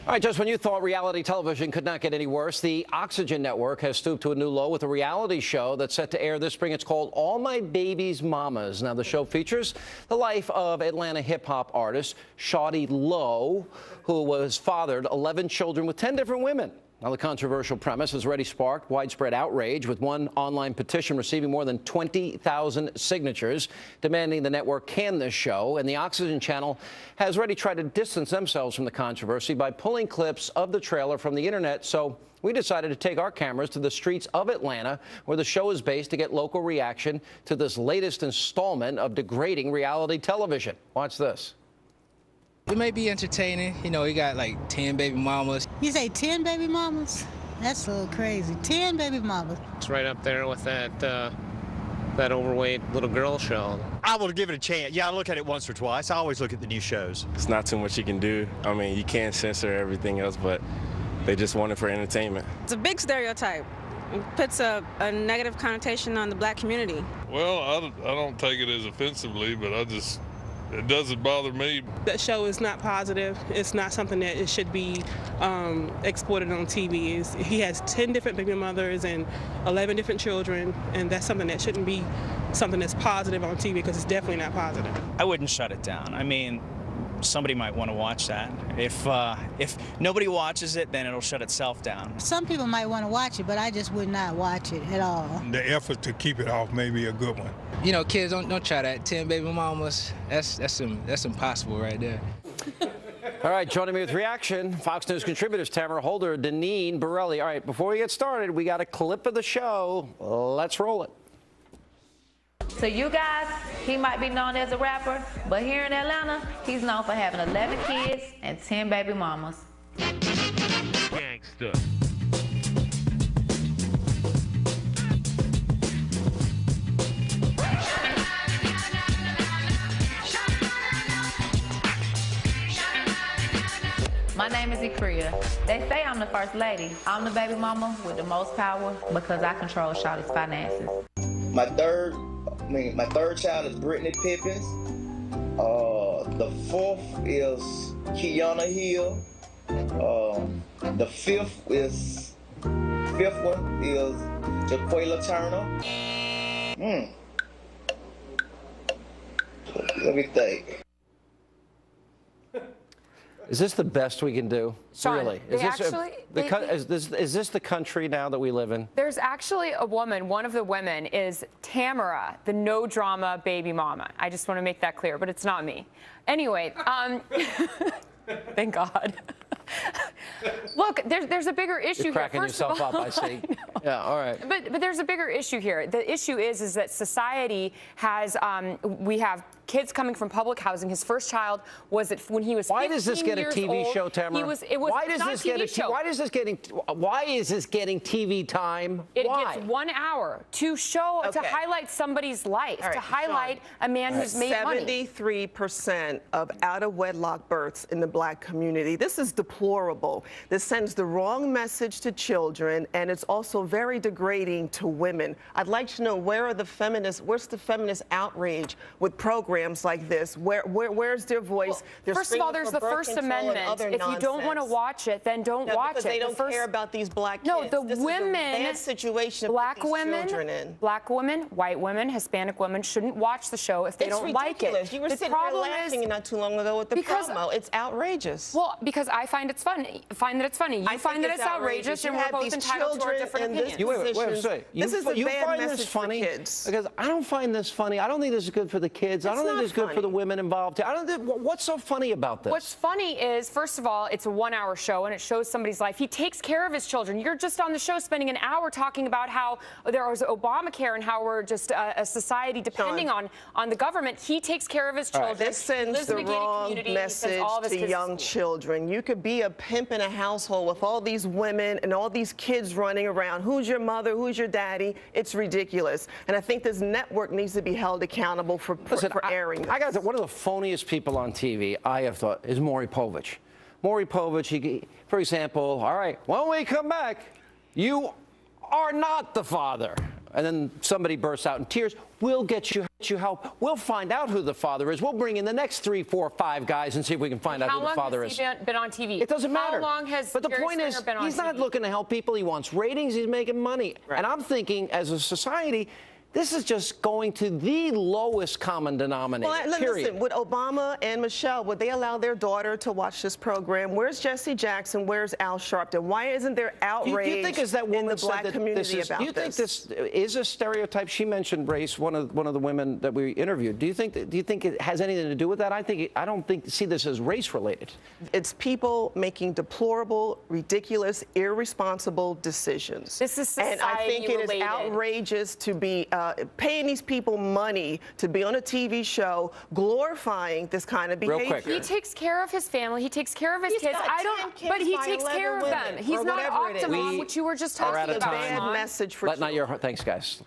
All right, just when you thought reality television could not get any worse, the Oxygen Network has stooped to a new low with a reality show that's set to air this spring. It's called All My Baby's Mamas. Now, the show features the life of Atlanta hip-hop artist Shawty Lowe, who was fathered 11 children with 10 different women. Now, the controversial premise has already sparked widespread outrage, with one online petition receiving more than 20,000 signatures demanding the network can this show. And the Oxygen channel has already tried to distance themselves from the controversy by pulling clips of the trailer from the internet. So we decided to take our cameras to the streets of Atlanta, where the show is based, to get local reaction to this latest installment of degrading reality television. Watch this. It may be entertaining. You know, he got like 10 baby mamas. You say 10 baby mamas? That's a little crazy. 10 baby mamas. It's right up there with that overweight little girl show. I will give it a chance. Yeah, I look at it once or twice. I always look at the new shows. It's not too much you can do. I mean, you can't censor everything else, but they just want it for entertainment. It's a big stereotype. It puts a negative connotation on the black community. Well, I don't take it as offensively, but it doesn't bother me. That show is not positive. It's not something that it should be exported on TV. He has 10 different baby mothers and 11 different children, and that's something that shouldn't be something that's positive on TV, because it's definitely not positive. I wouldn't shut it down. I mean, somebody might want to watch that. If nobody watches it, then it'll shut itself down. Some people might want to watch it, but I just would not watch it at all. The effort to keep it off may be a good one. You know, kids, don't try that. 10 baby mamas, that's impossible right there. All right, joining me with reaction, Fox News contributors Tamara, Deneen, Borelli. All right, before we get started, we got a clip of the show. Let's roll it. So you guys, he might be known as a rapper, but here in Atlanta, he's known for having 11 kids and 10 baby mamas. Gangsta. My name is Ikria. They say I'm the first lady. I'm the baby mama with the most power because I control Shawty's finances. My third child is Brittany Pippins. The fourth is Kiana Hill. The fifth one is Jaquela Turner. Let me think. Is this the best we can do? Sean, really? Is this the country now that we live in? There's actually a woman, one of the women is Tamara, the no drama baby mama. I just want to make that clear, but it's not me. Anyway, thank God. Look, there's a bigger issue You're cracking here. yourself up, I see. Yeah, all right. But there's a bigger issue here. The issue is that society has, we have kids coming from public housing. His first child was when he was 15 years old. Why does this get a TV show, Tamara? Why is this getting TV time? It gets 1 hour to show, to highlight somebody's life, to highlight a man who's made money. 73% of out-of-wedlock births in the black community. This is deplorable. This sends the wrong message to children, and it's also very degrading to women. I'd like to know, where's the feminist outrage with programs like this? Where's their voice? Well, first of all, there's the First Amendment. If you don't want to watch it, then don't watch it. They don't care about these black kids. No, the women, bad situation black women, white women, Hispanic women shouldn't watch the show if they don't like it. You were sitting there laughing not too long ago with the promo. It's outrageous. Well, because I find it's funny. You find that it's outrageous, and we're both entitled to our different opinions. Wait. This is a bad message for kids. Because I don't find this funny. I don't think this is good for the kids. I don't think this is good for the women involved. What's so funny about this? What's funny is, first of all, it's a 1 hour show and it shows somebody's life. He takes care of his children. You're just on the show spending an hour talking about how there was Obamacare and how we're just a society depending on the government. He takes care of his children. This sends the wrong message to young children. You could be a pimp in a household with all these women and all these kids running around. Who's your mother? Who's your daddy? It's ridiculous. And I think this network needs to be held accountable for airing this. I got to say, one of the phoniest people on TV, I have thought, is Maury Povich. Maury Povich, for example, all right, when we come back, you are not the father And then somebody bursts out in tears. We'll get you help. We'll find out who the father is. We'll bring in the next 3, 4, 5 guys and see if we can find out who the father is. How long has he been on TV? It doesn't matter. How long has But the Jerry point is, Springer been on he's not TV? looking to help people. He wants ratings. He's making money. Right. And I'm thinking, as a society, this is just going to the lowest common denominator, Well, period. listen, would Obama and Michelle, would they allow their daughter to watch this program? Where's Jesse Jackson? Where's Al Sharpton? Why isn't there outrage Do you think as that woman in the said black that community this is, about do you think this? this is a stereotype? She mentioned race, one of the women that we interviewed. Do you think it has anything to do with that? I don't see this as race related. It's people making deplorable, ridiculous, irresponsible decisions. This is And I think it is society-related. outrageous to be paying these people money to be on a TV show glorifying this kind of behavior. Real quick. He takes care of his family. He takes care of his kids. got 10 kids but he by takes 11 care of women, them. He's or not whatever it is. Optimum, which you were just talking out of about. time. Bad message for Thanks, guys.